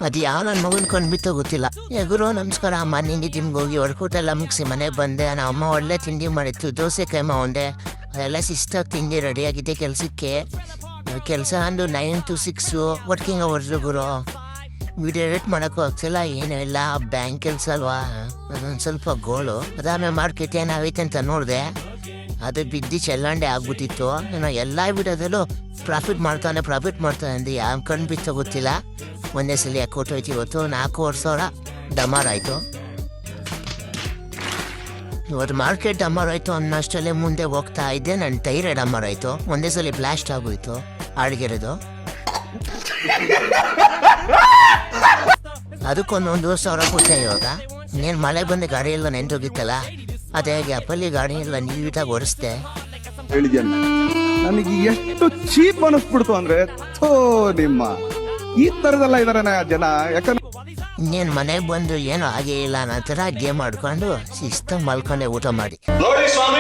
ಅದು ಯಾವ ನನ್ನ ಮಗನ ಕೊಂಡ್ಬಿತ್ತೋ ಗೊತ್ತಿಲ್ಲ. ಗುರು ನಮಸ್ಕಾರ ಅಮ್ಮ, ನಿಂಗೆ ಜಿಮ್ಗೆ ಹೋಗಿ ವರ್ಕೌಟ್ ಎಲ್ಲ ಮುಗಿಸಿ ಮನೆಗೆ ಬಂದೆ. ನಮ್ಮ ಅಮ್ಮ ಒಳ್ಳೆ ತಿಂಡಿ ಮಾಡಿತ್ತು, ದೋಸೆ ಕೈಮ ಉಂಡೆ, ಅದೆಲ್ಲ ಶಿಸ್ತಾಗಿ ತಿಂಡಿ ರೆಡಿಯಾಗಿದ್ದೆ ಕೆಲಸಕ್ಕೆ. ಕೆಲಸ ಅಂದು 9 to 6 working hours Guru. Video edit ಮಾಡೋಕ್ಕೂ ಆಗ್ತಿಲ್ಲ, ಏನೂ ಇಲ್ಲ. ಬ್ಯಾಂಕ್ ಕೆಲಸ ಅಲ್ವಾ, ಅದೊಂದು ಸ್ವಲ್ಪ ಗೋಳು. ಅದಾದ್ಮೇಲೆ ಮಾರ್ಕೆಟ್ ಏನಾಗೈತೆ ಅಂತ ನೋಡಿದೆ, ಅದು ಬಿದ್ದು ಚೆಲ್ಲಂಡೆ ಆಗ್ಬಿಟ್ಟಿತ್ತು. ನಾನು ಎಲ್ಲ ವಿಡಿಯೋದಲ್ಲೂ ಪ್ರಾಫಿಟ್ ಮಾಡ್ತಾನೆ ಅಂದು ಯಾವ ಕಣ್ಣು ಬಿತ್ತೋ ಗೊತ್ತಿಲ್ಲ. ಒಂದೇ ಸಲ ಕೊಟ್ಟೋಯ್ತು. ಇವತ್ತು 4,000 ಡಮಾರ್ ಆಯಿತು. ಇವತ್ತು ಮಾರ್ಕೆಟ್ ಡಮಾರ್ ಆಯಿತು ಅನ್ನೋಷ್ಟಲ್ಲೇ ಮುಂದೆ ಹೋಗ್ತಾ ಇದ್ದೆ, ನನ್ನ ಟೈರೇ ಡಮಾರ್ ಆಯಿತು. ಒಂದೇ ಸಲ ಬ್ಲಾಸ್ಟ್ ಆಗೋಯ್ತು ಆಡ್ಗಿರೋದು. ಅದಕ್ಕೊಂದು 1,000 ಕೊಟ್ಟೆ. ಇವಾಗ ನೀನು ಮಳೆ ಬಂದು ಗಾಡಿ ಎಲ್ಲ ನೆಂದೋಗಿತ್ತಲ್ಲ, ಅದೇ ಗ್ಯಾಪಲ್ಲಿ ಗಾಡಿ ಎಲ್ಲ ನೀಟಾಗಿ ಒರೆಸ್ದೆ. ನನಗೆ ಎಷ್ಟು ಚೀಪ್ ಅನಿಸ್ಬಿಡ್ತು ಅಂದ್ರೆ, ನಿಮ್ಮ ಈ ತರದೆಲ್ಲ ಇದಾರೆ ಜನ. ಯಾಕಂದ್ರೆ ಇನ್ನೇನು ಮನೆಗೆ ಬಂದು ಏನೂ ಆಗೇ ಇಲ್ಲ ಅನ್ನೋ ಥರ ಗೇಮ್ ಆಡ್ಕೊಂಡು ಶಿಸ್ತಾಗಿ ಮಲ್ಕೊಂಡೆ ಊಟ ಮಾಡಿ. ನೋಡಿ ಸ್ವಾಮಿ,